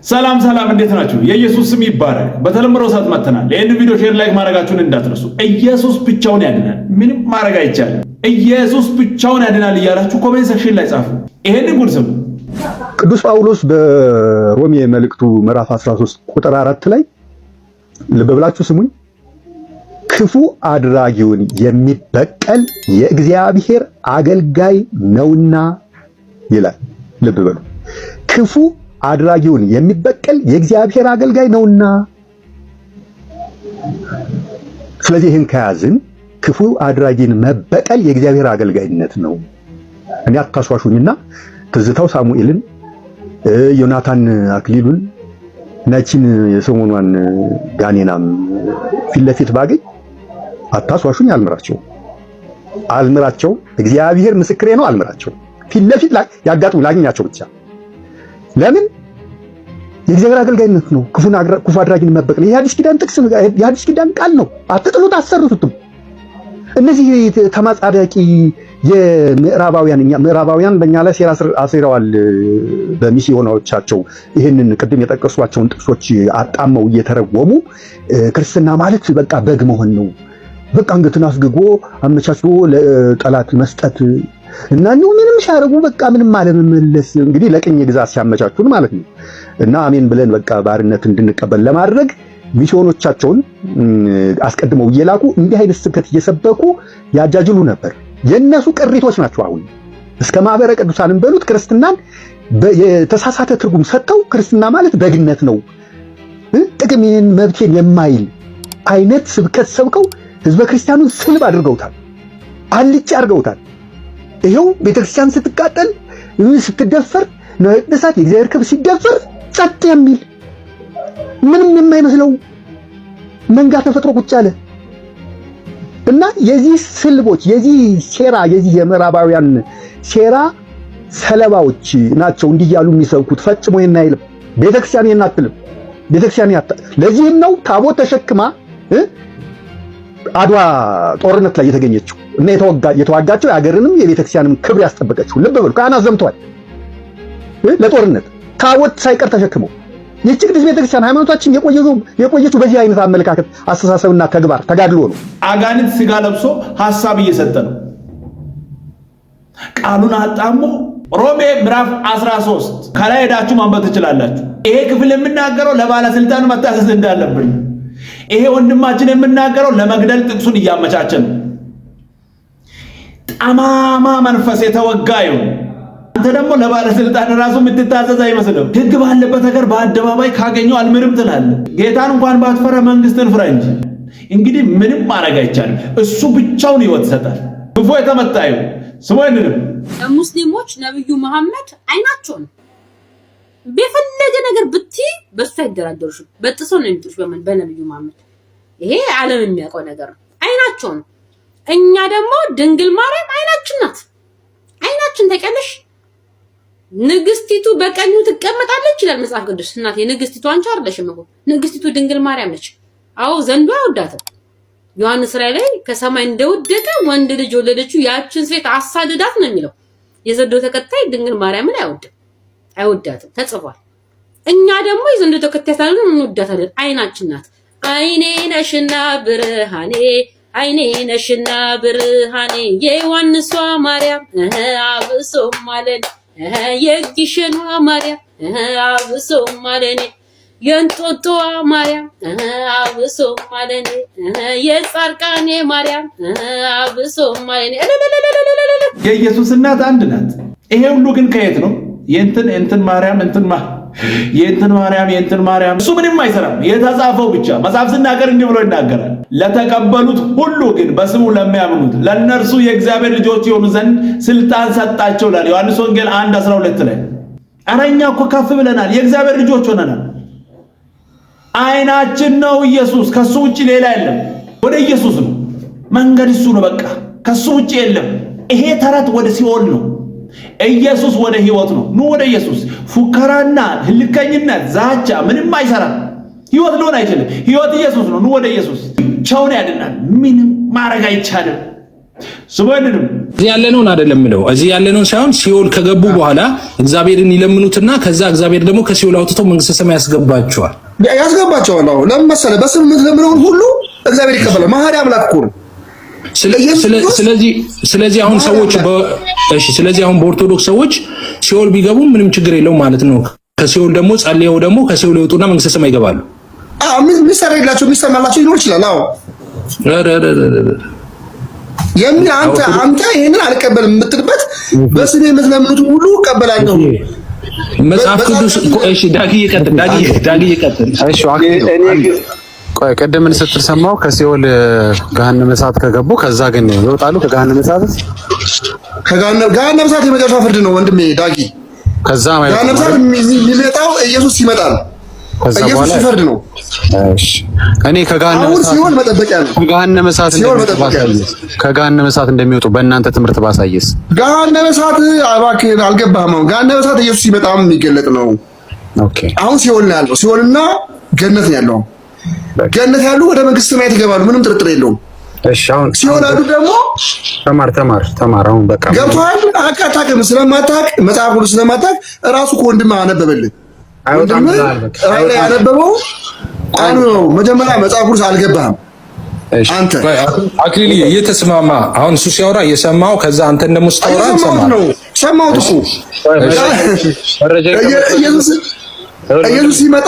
ሰላም እንዴት ናችሁ? የኢየሱስ ስም ይባረክ። በተለምሮ ሰዓት መተናል። ይሄን ቪዲዮ ሼር ላይክ ማድረጋችሁን እንዳትረሱ። ኢየሱስ ብቻውን ያድናል፣ ምንም ማድረግ አይቻልም። ኢየሱስ ብቻውን ያድናል እያላችሁ ኮሜንት ሴክሽን ላይ ጻፉ። ይሄን ጉድ ስሙ። ቅዱስ ጳውሎስ በሮሜ መልእክቱ ምዕራፍ 13 ቁጥር 4 ላይ ልብ ብላችሁ ስሙኝ። ክፉ አድራጊውን የሚበቀል የእግዚአብሔር አገልጋይ ነውና ይላል። ልብ በሉ። ክፉ አድራጊውን የሚበቀል የእግዚአብሔር አገልጋይ ነውና። ስለዚህ ይህን ከያዝን ክፉ አድራጊን መበቀል የእግዚአብሔር አገልጋይነት ነው። እኔ አታሷሹኝና ትዝታው ሳሙኤልን፣ ዮናታን አክሊሉን፣ ነቺን የሰሞኗን ጋኔናም ፊት ለፊት ባገኝ አታሷሹኝ፣ አልምራቸው። እግዚአብሔር ምስክሬ ነው፣ አልምራቸው። ፊት ለፊት ያጋጥሙ ላግኛቸው ብቻ። ለምን? የእግዚአብሔር አገልጋይነት ነው። ክፉ አድራጊን መበቀል የሐዲስ ኪዳን ጥቅስ፣ የሐዲስ ኪዳን ቃል ነው። አትጥሉት፣ አትሰርቱትም። እነዚህ ተማጻዳቂ ምዕራባውያን በእኛ ላይ ሴራ አሲረዋል። በሚስዮናዎቻቸው ይህንን ቅድም የጠቀሷቸውን ጥቅሶች አጣመው እየተረጎሙ ክርስትና ማለት በቃ በግ መሆን ነው፣ በቃ አንገትን አስግጎ አመቻችቶ ለጠላት መስጠት እና ነው ምንም ሲያረጉ በቃ ምንም አለመመለስ። እንግዲህ ለቅኝ ግዛት ሲያመቻቹን ማለት ነው። እና አሜን ብለን በቃ ባርነት እንድንቀበል ለማድረግ ሚስዮኖቻቸውን አስቀድመው እየላኩ እንዲህ አይነት ስብከት እየሰበኩ ያጃጅሉ ነበር። የነሱ ቅሪቶች ናቸው። አሁን እስከ ማህበረ ቅዱሳንን በሉት ክርስትናን የተሳሳተ ትርጉም ሰጥተው ክርስትና ማለት በግነት ነው፣ ጥቅሜን መብቴን የማይል አይነት ስብከት ሰብከው ህዝበ ክርስቲያኑን ስልብ አድርገውታል፣ አልጭ አድርገውታል። ይሄው ቤተክርስቲያን ስትቃጠል ስትደፈር ነው ቅዱሳት የእግዚአብሔር ክብር ሲደፈር ጸጥ የሚል ምንም የማይመስለው መንጋ ተፈጥሮ ቁጭ አለ። እና የዚህ ስልቦች የዚህ ሴራ የዚህ የምዕራባውያን ሴራ ሰለባዎች ናቸው እንዲህ ያሉ የሚሰብኩት። ፈጽሞ የናይልም ቤተክርስቲያን የናትልም ቤተክርስቲያን ለዚህም ነው ታቦት ተሸክማ አድዋ ጦርነት ላይ የተገኘችው እና የተዋጋቸው የሀገርንም የቤተክርስቲያንም ክብር ያስጠበቀችው። ልብ በሉ፣ ካህናት ዘምተዋል ለጦርነት ታቦት ሳይቀር ተሸክመው። ይህች ቅድስት ቤተክርስቲያን ሃይማኖታችን የቆየችው በዚህ አይነት አመለካከት፣ አስተሳሰብና ተግባር ተጋድሎ ነው። አጋንንት ስጋ ለብሶ ሐሳብ እየሰጠ ነው። ቃሉን አጣሞ ሮሜ ምዕራፍ 13 ከላይ ሄዳችሁ ማንበብ ትችላላችሁ። ይሄ ክፍል የምናገረው ለባለስልጣን መታዘዝ እንዳለብን፣ ይሄ ወንድማችን የምናገረው ለመግደል ጥቅሱን እያመቻቸ ነው። ጠማማ መንፈስ የተወጋ ይሁን። አንተ ደግሞ ለባለስልጣን ራሱ የምትታዘዝ አይመስልም። ሕግ ባለበት ሀገር በአደባባይ ካገኘው አልምርም ትላለህ። ጌታን እንኳን ባትፈራ መንግስትን ፍራ እንጂ። እንግዲህ ምንም ማድረግ አይቻልም። እሱ ብቻውን ሕይወት ይሰጣል። ክፉ የተመታ ይሁን። ስሞይንም ሙስሊሞች ነብዩ መሐመድ አይናቸውን በፈለገ ነገር ብትይ በሱ አይደራደሩሽ፣ በጥሶ ነው የሚጥሩሽ በነብዩ መሐመድ። ይሄ ዓለም የሚያውቀው ነገር ነው። አይናቸው ነው። እኛ ደግሞ ድንግል ማርያም አይናችን ናት። አይናችን ተቀለሽ ንግስቲቱ በቀኙ ትቀመጣለች ይላል መጽሐፍ ቅዱስ። እናቴ ንግስቲቱ አንቺ አይደለሽም እኮ ንግስቲቱ ድንግል ማርያም ነች። አዎ ዘንዱ አይወዳትም። ዮሐንስ ራእይ ላይ ከሰማይ እንደወደቀ ወንድ ልጅ ወለደችው ያችን ሴት አሳደዳት ነው የሚለው። የዘንዶ ተከታይ ድንግል ማርያምን አይወዳትም ተጽፏል። እኛ ደግሞ የዘንዶ ተከታይ ሳይሆን እንወዳታለን። አይናችን ናት። አይኔ ነሽና ብርሃኔ፣ አይኔ ነሽና ብርሃኔ የዮሐንሷ ማርያም አብሶ ማለን የግሸኗ ማርያም አብሶ ማለኔ የእንጦጦ ማርያም አብሶ ማለኔ የጻርቃኔ ማርያም አብሶ ማለኔ። የኢየሱስ እናት አንድ ናት። ይሄ ሁሉ ግን ከየት ነው? የእንትን ማርያም እሱ ምንም አይሰራም። የተጻፈው ብቻ መጽሐፍ ሲናገር እንዲህ ብሎ ይናገራል። ለተቀበሉት ሁሉ ግን በስሙ ለሚያምኑት ለእነርሱ የእግዚአብሔር ልጆች የሆኑ ዘንድ ስልጣን ሰጣቸው ይላል ዮሐንስ ወንጌል 1:12 ላይ። ኧረ እኛ እኮ ከፍ ብለናል፣ የእግዚአብሔር ልጆች ሆነናል። አይናችን ነው ኢየሱስ። ከሱ ውጪ ሌላ የለም። ወደ ኢየሱስ ነው መንገድ፣ እሱ ነው በቃ፣ ከሱ ውጪ የለም። ይሄ ተረት ወደ ሲኦል ነው። ኢየሱስ ወደ ህይወት ነው። ኑ ወደ ኢየሱስ። ፉከራና ህልከኝነት፣ ዛቻ ምንም አይሰራም። ህይወት ሊሆን አይችልም። ህይወት ኢየሱስ ነው። ኑ ወደ ኢየሱስ። ብቻውን ያድናል። ምንም ማድረግ አይቻልም። ስሙንም እዚህ ያለነውን አይደለም ምለው እዚህ ያለነውን ሳይሆን ሲኦል ከገቡ በኋላ እግዚአብሔርን ይለምኑትና ከዛ እግዚአብሔር ደግሞ ከሲኦል አውጥቶ መንግስተ ሰማይ ያስገባቸዋል። አዎ ለምን መሰለህ? በስምምነት ለምነውን ሁሉ እግዚአብሔር ይቀበላል። መሐሪ አምላክ እኮ ነው። ስለዚህ አሁን ሰዎች ስለዚህ አሁን በኦርቶዶክስ ሰዎች ሲኦል ቢገቡ ምንም ችግር የለውም ማለት ነው። ከሲኦል ደግሞ ጸልየው ደግሞ ከሲኦል ይወጡና መንግስተ ሰማይ ይገባሉ። ምን ሰራይላቸው የሚሰማላቸው ይኖር ይችላል። አዎ አንተ ይሄንን አልቀበልም የምትልበት በስሜ የምትለምኑት ሁሉ እቀበላለሁ መጽሐፍ ቅዱስ። እሺ ዳጊ ይቀጥል። እሺ ቆይ ቀደምን ስትል ሰማው ከሲኦል ገሃነመ እሳት ከገቡ ከዛ ግን ይወጣሉ። ከገሃነመ እሳት የመጨረሻ ፍርድ ነው ወንድሜ ዳጊ። ከዛ ገሃነመ እሳት የሚመጣው ኢየሱስ ይመጣል። ከዛ በኋላ ፍርድ ነው። እሺ እኔ ከገሃነመ እሳት እንደሚወጡ በእናንተ ትምህርት ባሳየስ? ገሃነመ እሳት እባክህን አልገባህም። አሁን ገሃነመ እሳት ኢየሱስ ሲመጣም የሚገለጥ ነው። ኦኬ አሁን ሲኦል ነው ያለው። ሲኦልና ገነት ነው ያለው። ገነት ያሉ ወደ መንግስተ ሰማያት ይገባሉ፣ ምንም ጥርጥር የለውም። እሺ አሁን ሲኦል ያሉ ደግሞ ተማር አሁን በቃ ገብቶሃል። አቃታከም ስለማታውቅ መጽሐፍ ሁሉ ስለማታውቅ እራሱ እኮ ወንድምህ አነበበልህ። ወንድምህ ያነበበው ቃሉ ነው። መጀመሪያ መጽሐፍ ሁሉ አልገባህም አንተ። አክሊል እየተስማማ አሁን እሱ ሲያወራ እየሰማው ከዛ አንተ እንደምትስተውራ ሰማሁት እኮ ኢየሱስ ሲመጣ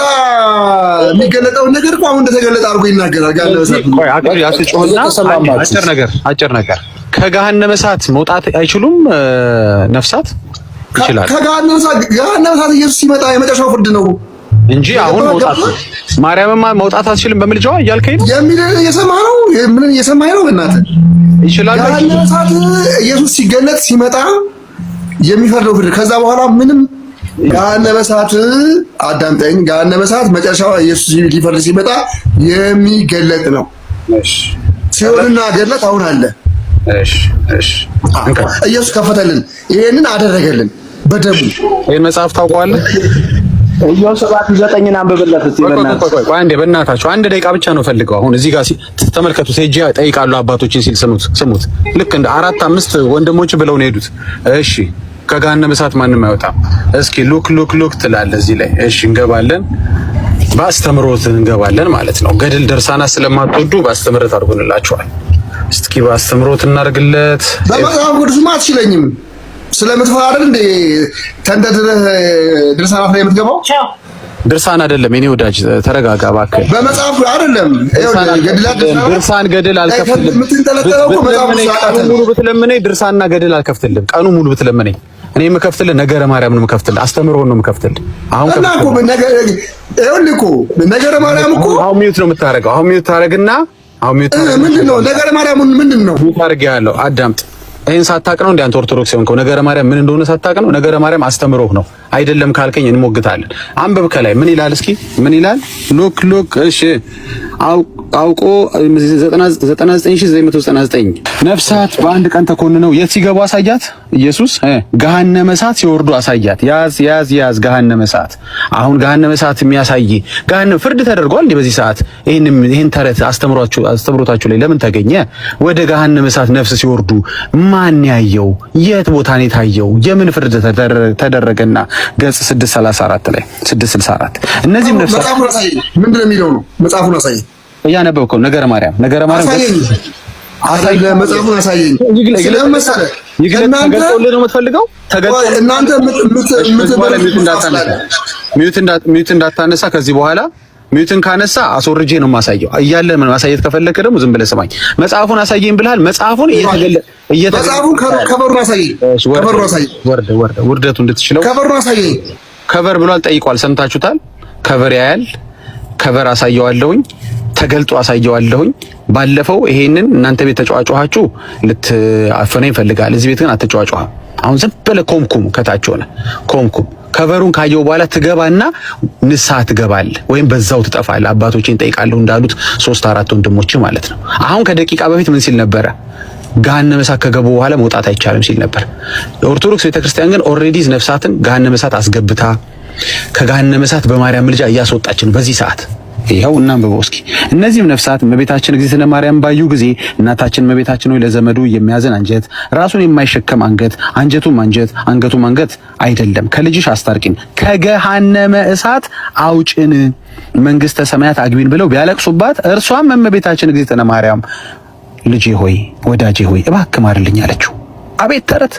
የሚገለጠውን ነገር እኮ አሁን እንደተገለጠ አድርጎ ይናገራል። አጭር ነገር ከገሃነመ እሳት መውጣት አይችሉም ነፍሳት? ይችላል። ከገሃነመ እሳት ኢየሱስ ሲመጣ የመጨረሻው ፍርድ ነው እንጂ አሁን መውጣት ማርያምማ መውጣት አትችልም በምልጃዋ እያልከኝ ነው? ምን እየሰማኸኝ ነው? በእናትህ ይችላል። ገሃነመ እሳት ኢየሱስ ሲገለጥ ሲመጣ የሚፈርደው ፍርድ ከዛ በኋላ ምንም ገሃነመ እሳት አዳምጠኝ። ገሃነመ እሳት መጨረሻው ኢየሱስ ሊፈርድ ሲመጣ የሚገለጥ ነው። ሲኦልና ገነት አሁን አለ። ኢየሱስ ከፈተልን፣ ይሄንን አደረገልን በደሙ። ይሄን መጽሐፍ ታውቀዋለህ? ኢዮብ 7:9 አንብብለት እስቲ በእናትህ። በእናታችሁ አንድ ደቂቃ ብቻ ነው ፈልገው። አሁን እዚህ ጋር ተመልከቱት። ሄጄ ጠይቃለሁ አባቶችን ሲል ስሙት። ልክ እንደ 4-5 ወንድሞች ብለው ነው ሄዱት። እሺ ከገሃነመ እሳት ማንም አይወጣም። እስኪ ሉክ ትላለህ እዚህ ላይ። እሺ እንገባለን፣ በአስተምሮት እንገባለን ማለት ነው። ገድል ደርሳና ስለማትወዱ በአስተምሮት አድርጎንላችኋል። እስኪ በአስተምሮት እናርግለት። በመጽሐፍ ቅዱስማ አትችለኝም ስለምትፈራ አይደል እንዴ ተንደድረህ ድርሳናት ላይ የምትገባው? ድርሳን አይደለም የኔ ወዳጅ ተረጋጋ እባክህ። በመጽሐፍ አይደለም ድርሳን ገድል አልከፍትልም። ሙሉ ብትለምነኝ ድርሳንና ገድል አልከፍትልም። ቀኑ ሙሉ ብትለምነኝ እኔ የምከፍትልህ ነገረ ማርያም ነው የምከፍትልህ፣ አስተምሮን ነው የምከፍትልህ። አሁን ነገረ ማርያም እኮ አሁን ሚዩት ነው የምታረገው። አሁን ሚዩት ታረግና ምንድነው ነገረ ማርያም ምንድነው? ሚዩት አድርጌ ያለው አዳምጥ። ይሄን ሳታቅ ነው እንደ አንተ ኦርቶዶክስ የሆንከው? ነገረ ማርያም ምን እንደሆነ ሳታቅ ነው? ነገረ ማርያም አስተምሮህ ነው አይደለም ካልከኝ እንሞግታለን። አንብብ ከላይ ምን ይላል? እስኪ ምን ይላል? ሉክ እሺ አውቆ 99999 ነፍሳት በአንድ ቀን ተኮንነው የት ሲገቡ አሳያት ኢየሱስ። ገሃነመ እሳት ሲወርዱ አሳያት። ያዝ ገሃነመ እሳት። አሁን ገሃነመ እሳት የሚያሳይ ገሃነመ ፍርድ ተደርጓል እንዴ በዚህ ሰዓት? ይሄን ተረት አስተምሮታችሁ ላይ ለምን ተገኘ? ወደ ገሃነመ እሳት ነፍስ ሲወርዱ ማን ያየው? የት ቦታ ነው የታየው? የምን ፍርድ ተደረገና? ገጽ 634 ላይ 664 እነዚህም ነፍሳት ምንድነው የሚለው ነው? መጽሐፉን አሳይ። እያነበብከው ነገረ ማርያም አሳየኝ። መጽሐፉን አሳየኝ። ስለመሰለ ተገልጦልህ ነው የምትፈልገው? እናንተ ሚዩት እንዳታነሳ ከዚህ በኋላ ሚዩትን ካነሳ አስወርጄ ነው የማሳየው። እያለ ምን ማሳየት ከፈለክ ደግሞ ዝም ብለህ ስማኝ። መጽሐፉን አሳየኝ ብለሃል። መጽሐፉን መጽሐፉን ከበሩን አሳየኝ። ከበሩን አሳየኝ። ውርደቱ እንድትችለው ከበሩን አሳየኝ። ከበር ብሏል፣ ጠይቋል። ሰምታችሁታል። ከበር ያያል። ከበር አሳየዋለሁኝ፣ ተገልጦ አሳየዋለሁኝ። ባለፈው ይሄንን እናንተ ቤት ተጫዋጫችሁ ልትአፈነኝ ይፈልጋል። እዚህ ቤት ግን አትጫዋጫም። አሁን ዝም ብለህ ኮምኩም ከታች ሆነ ኮምኩም። ከበሩን ካየው በኋላ ትገባና ንስሐ ትገባለህ ወይም በዛው ትጠፋለህ። አባቶቼን ጠይቃለሁ እንዳሉት 3-4 ወንድሞች ማለት ነው። አሁን ከደቂቃ በፊት ምን ሲል ነበረ? ገሃነመ እሳት ከገቡ በኋላ መውጣት አይቻልም ሲል ነበር። የኦርቶዶክስ ቤተክርስቲያን ግን ኦልሬዲ ነፍሳትን ገሃነመ እሳት አስገብታ ከገሃነመ እሳት በማርያም ምልጃ እያስወጣች ነው በዚህ ሰዓት። ይኸው እናንብበው እስኪ። እነዚህም ነፍሳት እመቤታችን እግዝእትነ ማርያም ባዩ ጊዜ እናታችን እመቤታችን ሆይ ለዘመዱ የሚያዝን አንጀት፣ ራሱን የማይሸከም አንገት፣ አንጀቱም አንጀት አንገቱም አንገት አይደለም፣ ከልጅሽ አስታርቂን፣ ከገሃነመ እሳት አውጭን፣ መንግስተ ሰማያት አግቢን ብለው ቢያለቅሱባት እርሷም እመቤታችን እግዝእትነ ማርያም ልጄ ሆይ ወዳጄ ሆይ እባክህ ማርልኝ አለችው። አቤት ተረት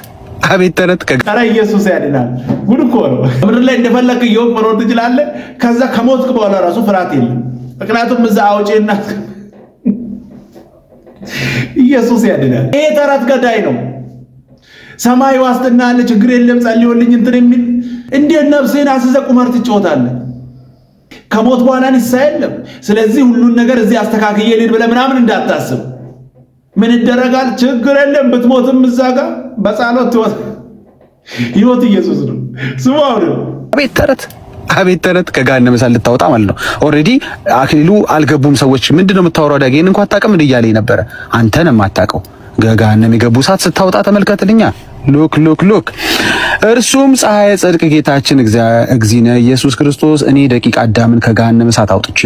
አቤት ተረት ከራ ኢየሱስ ያድናል። ጉድ እኮ ነው። ምድር ላይ እንደፈለክ ይወቅ መኖር ትችላለህ። ከዛ ከሞትክ በኋላ ራሱ ፍርሃት የለም። ምክንያቱም እዛ አውጪና ኢየሱስ ያድናል። ይሄ ተረት ገዳይ ነው። ሰማይ ዋስትና አለ፣ ችግር የለም ጸልዩልኝ እንትን የሚል እንዴት ነፍስህን አስይዘህ ቁማር ትጫወታለህ? ከሞት በኋላ ንስሐ የለም። ስለዚህ ሁሉን ነገር እዚህ አስተካክዬ ልሂድ ብለህ ምናምን እንዳታስብ። ምን ይደረጋል? ችግር የለም ብትሞትም እዛ ጋር በጸሎት ትወት ህይወት ኢየሱስ ነው። ስሙ አውሪ። አቤት ተረት ከገሃነመ እሳት ልታወጣ ማለት ነው። ኦሬዲ አክሊሉ አልገቡም ሰዎች። ምንድነው የምታወራው? ዳጊ ይሄን እንኳን አታውቅም እንዴ እያለኝ ነበረ። አንተ ነህ የማታውቀው። ገሃነመ የገቡ እሳት ስታወጣ ተመልከትልኛ። ሉክ እርሱም ፀሐየ ጽድቅ ጌታችን እግዚእነ ኢየሱስ ክርስቶስ እኔ ደቂቀ አዳምን ከገሃነመ እሳት አውጥቼ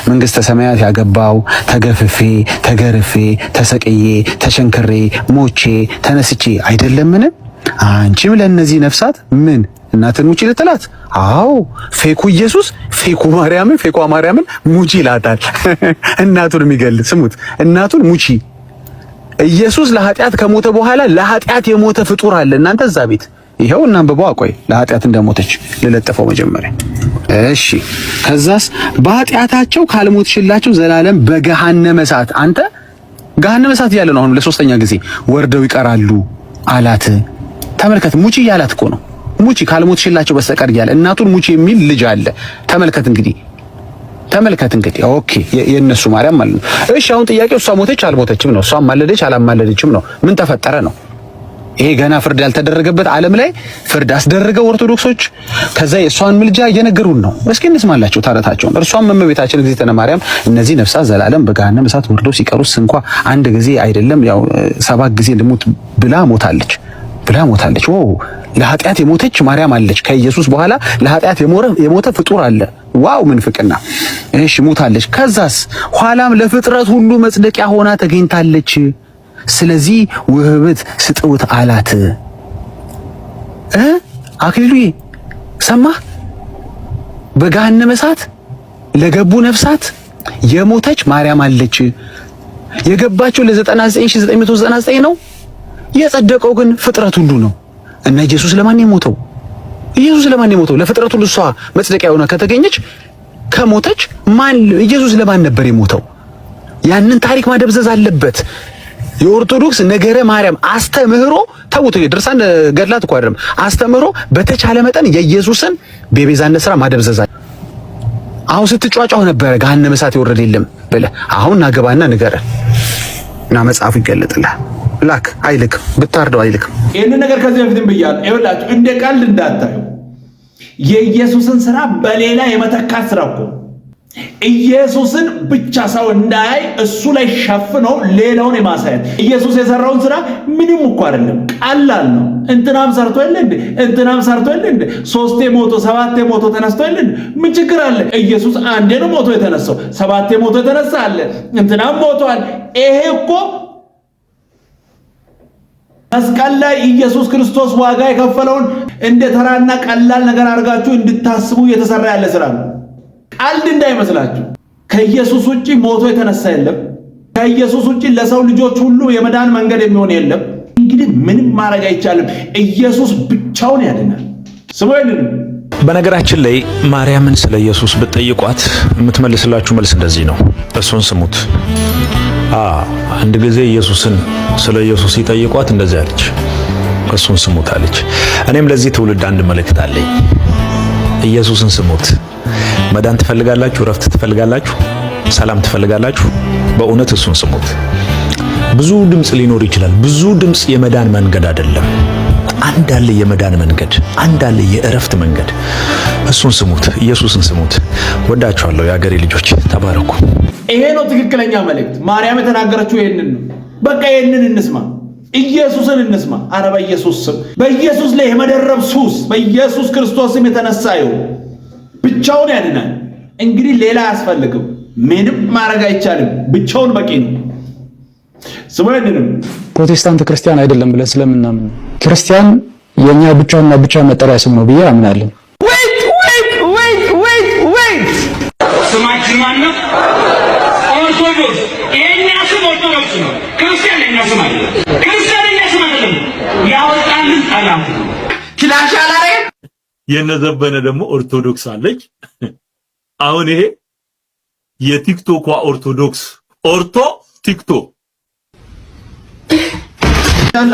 መንግስተ ሰማያት ያገባው ተገፍፌ ተገርፌ ተሰቅዬ ተቸንክሬ ሞቼ ተነስቼ አይደለምን? አንቺም ለእነዚህ ነፍሳት ምን እናትን ሙቺ ልትላት? አዎ ፌኩ ኢየሱስ ፌኩ ማርያምን ሙቺ ይላታል። እናቱን የሚገል ስሙት። እናቱን ሙቺ ኢየሱስ ለኃጢአት ከሞተ በኋላ ለኃጢአት የሞተ ፍጡር አለ እናንተ እዛ ቤት። ይሄው እናንብበው። አቆይ ለኃጢአት እንደሞተች ልለጥፈው መጀመሪያ። እሺ ከዛስ በኃጢአታቸው ካልሞትሽላቸው ዘላለም በገሃነመ እሳት። አንተ ገሃነመ እሳት ያለ ነው አሁን ለሶስተኛ ጊዜ ወርደው ይቀራሉ አላት። ተመልከት፣ ሙቺ ያላት እኮ ነው። ሙቺ ካልሞትሽላቸው በስተቀር ያለ እናቱን ሙቺ የሚል ልጅ አለ። ተመልከት እንግዲህ ኦኬ የነሱ ማርያም ማለት ነው። እሺ አሁን ጥያቄው እሷ ሞተች አልሞተችም ነው። እሷ ማለደች አላማለደችም ነው። ምን ተፈጠረ ነው? ይሄ ገና ፍርድ ያልተደረገበት ዓለም ላይ ፍርድ አስደረገው ኦርቶዶክሶች። ከዛ የእሷን ምልጃ እየነገሩን ነው። እስኪ እንስማላቸው ታረታቸውን። እርሷም እመቤታችን እግዝእትነ ማርያም እነዚህ ነፍሳት ዘላለም በገሃነመ እሳት ወርደው ሲቀሩስ እንኳ አንድ ጊዜ አይደለም ያው 7 ጊዜ ልሙት ብላ ሞታለች። ለኃጢአት የሞተች ማርያም አለች። ከኢየሱስ በኋላ ለኃጢአት የሞተ ፍጡር አለ። ዋው ምን ፍቅና! እሺ ሞታለች። ከዛስ ኋላም ለፍጥረት ሁሉ መጽደቂያ ሆና ተገኝታለች። ስለዚህ ውህብት ስጥውት አላት። አክሊሉዬ ሰማህ? በገሃነመ እሳት ለገቡ ነፍሳት የሞተች ማርያም አለች። የገባቸው ለ99999 ነው። የጸደቀው ግን ፍጥረት ሁሉ ነው። እና ኢየሱስ ለማን የሞተው? ለፍጥረት ሁሉ እሷ መጽደቂያ ሆና ከተገኘች ከሞተች ኢየሱስ ለማን ነበር የሞተው? ያንን ታሪክ ማደብዘዝ አለበት። የኦርቶዶክስ ነገረ ማርያም አስተምህሮ ተውት። ድርሳን ገድላት እኮ አይደለም አስተምህሮ በተቻለ መጠን የኢየሱስን በቤዛነት ስራ ማደብዘዝ። አሁን ስትጫጫው ነበረ ገሃነመ እሳት ይወረድ የለም ብለህ አሁን ናገባና ንገረን እና መጽሐፉ ይገለጥልህ። ላክ አይልክም፣ ብታርደው አይልክም። ይህን ነገር ከዚህ በፊትም ብያለሁ። ይኸውላችሁ እንደ ቀልድ እንዳታዩ። የኢየሱስን ስራ በሌላ የመተካት ስራ እኮ ኢየሱስን ብቻ ሰው እንዳያይ እሱ ላይ ሸፍነው ሌላውን የማሳየት ኢየሱስ የሰራውን ስራ ምንም እኮ አይደለም፣ ቀላል ነው። እንትናም ሰርቶ የለ እንዴ 3 ሞቶ 7 ሞቶ ተነስቶ የለ እንዴ? ምን ችግር አለ? ኢየሱስ አንዴ ነው ሞቶ የተነሳው፣ 7 ሞቶ የተነሳ አለ፣ እንትናም ሞቷል። ይሄ እኮ መስቀል ላይ ኢየሱስ ክርስቶስ ዋጋ የከፈለውን እንደ ተራና ቀላል ነገር አድርጋችሁ እንድታስቡ እየተሰራ ያለ ስራ ነው። ቀልድ እንዳይመስላችሁ። ከኢየሱስ ውጪ ሞቶ የተነሳ የለም። ከኢየሱስ ውጪ ለሰው ልጆች ሁሉ የመዳን መንገድ የሚሆን የለም። እንግዲህ ምንም ማድረግ አይቻልም። ኢየሱስ ብቻውን ያድናል። ስሙ ይልን። በነገራችን ላይ ማርያምን ስለ ኢየሱስ ብትጠይቋት የምትመልስላችሁ መልስ እንደዚህ ነው። እሱን ስሙት። አንድ ጊዜ ኢየሱስን ስለ ኢየሱስ ሲጠይቋት እንደዚህ አለች፣ እሱን ስሙት አለች። እኔም ለዚህ ትውልድ አንድ መልእክት አለኝ። ኢየሱስን ስሙት። መዳን ትፈልጋላችሁ? ረፍት ትፈልጋላችሁ? ሰላም ትፈልጋላችሁ? በእውነት እሱን ስሙት። ብዙ ድምጽ ሊኖር ይችላል። ብዙ ድምጽ የመዳን መንገድ አይደለም። አንድ አለ የመዳን መንገድ፣ አንድ አለ የእረፍት መንገድ። እሱን ስሙት፣ ኢየሱስን ስሙት። ወዳችኋለሁ የአገሬ ልጆች፣ ተባረኩ። ይሄ ነው ትክክለኛ መልእክት። ማርያም የተናገረችው ይሄንን ነው። በቃ ይሄንን እንስማ፣ ኢየሱስን እንስማ። አረ በኢየሱስ ስም፣ በኢየሱስ ላይ የመደረብ ሱስ በኢየሱስ ክርስቶስ ስም የተነሳ ይሁን። ብቻውን ያድናል። እንግዲህ ሌላ አያስፈልግም። ምንም ማድረግ አይቻልም። ብቻውን በቂ ነው። ስሙኝንም ፕሮቴስታንት ክርስቲያን አይደለም ብለን ስለምናምን ክርስቲያን የኛ ብቻውና ብቻ መጠሪያ ስም ነው ብዬ አምናለሁ። ስማችን ማን ነው? ኦርቶዶክስ። የኛ ስም ኦርቶዶክስ ነው። ክርስቲያን የኛ ስም አይደለም። ክርስቲያን የኛ ስም አይደለም። ያወጣልን ጠላት ነው። ክላሽ አላረ የነዘበነ ደግሞ ኦርቶዶክስ አለች። አሁን ይሄ የቲክቶኳ ኦርቶዶክስ ቲክቶክ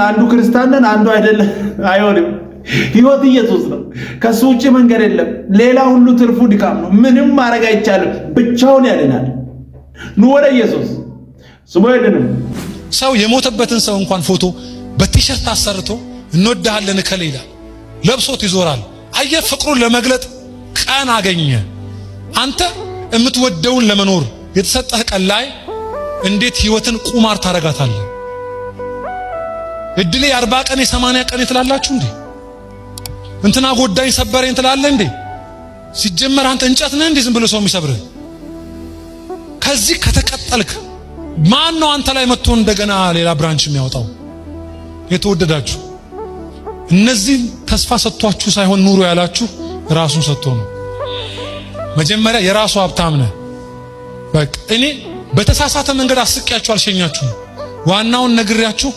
አንዱ ክርስቲያን ነን አንዱ አይደለም። አይሆንም። ሕይወት ኢየሱስ ነው። ከሱ ውጪ መንገድ የለም። ሌላ ሁሉ ትርፉ ድካም ነው። ምንም ማድረግ አይቻልም። ብቻውን ያድናል። ኑ ወደ ኢየሱስ። ስሙ ይድንም። ሰው የሞተበትን ሰው እንኳን ፎቶ በቲሸርት አሰርቶ እንወድሃለን እከሌ ይላል። ለብሶት ይዞራል። አየህ፣ ፍቅሩን ለመግለጥ ቀን አገኘ። አንተ የምትወደውን ለመኖር የተሰጠህ ቀን ላይ እንዴት ሕይወትን ቁማር ታረጋታለህ? እድሌ 40 ቀን 80 ቀን ትላላችሁ እንዴ? እንትና ጎዳኝ ሰበረኝ ትላለህ እንዴ? ሲጀመር አንተ እንጨት ነህ እንዴ ዝም ብሎ ሰው የሚሰብርህ? ከዚህ ከተቀጠልክ ማን ነው አንተ ላይ መጥቶ እንደገና ሌላ ብራንች የሚያወጣው? የተወደዳችሁ እነዚህ ተስፋ ሰጥቷችሁ ሳይሆን ኑሮ ያላችሁ ራሱን ሰጥቶ ነው። መጀመሪያ የራሱ ሀብታም ነህ። በቃ እኔ በተሳሳተ መንገድ አስቂያችሁ አልሸኛችሁም። ዋናውን ነግሬያችሁ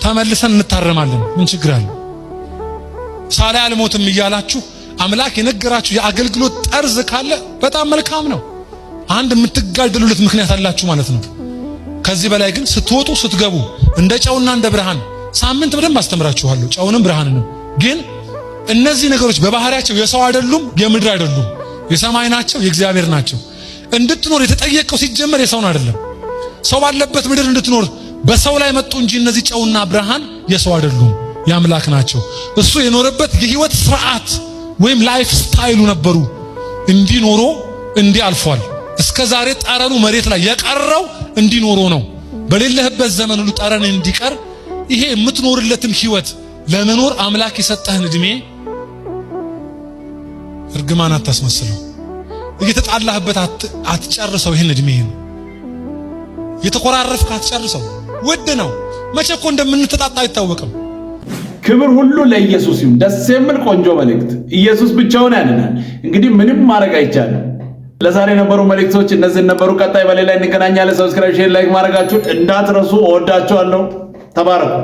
ተመልሰን እንታረማለን። ምን ችግር አለ? ሳላይ አልሞትም እያላችሁ አምላክ የነገራችሁ የአገልግሎት ጠርዝ ካለ በጣም መልካም ነው። አንድ የምትጋደሉለት ምክንያት አላችሁ ማለት ነው። ከዚህ በላይ ግን ስትወጡ ስትገቡ እንደ ጨውና እንደ ብርሃን ሳምንት በደንብ አስተምራችኋለሁ። ጨውንም ብርሃንንም። ግን እነዚህ ነገሮች በባህሪያቸው የሰው አይደሉም፣ የምድር አይደሉም፣ የሰማይ ናቸው፣ የእግዚአብሔር ናቸው። እንድትኖር የተጠየቀው ሲጀመር የሰውን አይደለም። ሰው ባለበት ምድር እንድትኖር በሰው ላይ መጡ እንጂ እነዚህ ጨውና ብርሃን የሰው አይደሉም፣ የአምላክ ናቸው። እሱ የኖረበት የህይወት ስርዓት ወይም ላይፍ ስታይሉ ነበሩ። እንዲኖሮ እንዲህ አልፏል። እስከ ዛሬ ጠረኑ መሬት ላይ የቀረው እንዲኖሮ ነው። በሌለህበት ዘመን ሁሉ ጠረን እንዲቀር ይሄ የምትኖርለትን ህይወት ለመኖር አምላክ የሰጠህን እድሜ እርግማን አታስመስለው። እየተጣላህበት አትጨርሰው። ይሄን እድሜህን የተኮራረፍክ አትጨርሰው። ውድ ነው። መቼ እኮ እንደምንተጣጣ አይታወቅም። ክብር ሁሉ ለኢየሱስ ይሁን። ደስ የሚል ቆንጆ መልእክት። ኢየሱስ ብቻውን ያድናል። እንግዲህ ምንም ማድረግ አይቻልም። ለዛሬ የነበሩ መልእክቶች እነዚህ ነበሩ። ቀጣይ በሌላ እንገናኛለን። ሰብስክራይብ፣ ሼር፣ ላይክ ማድረጋችሁን እንዳትረሱ። እወዳችኋለሁ። ተባረኩ።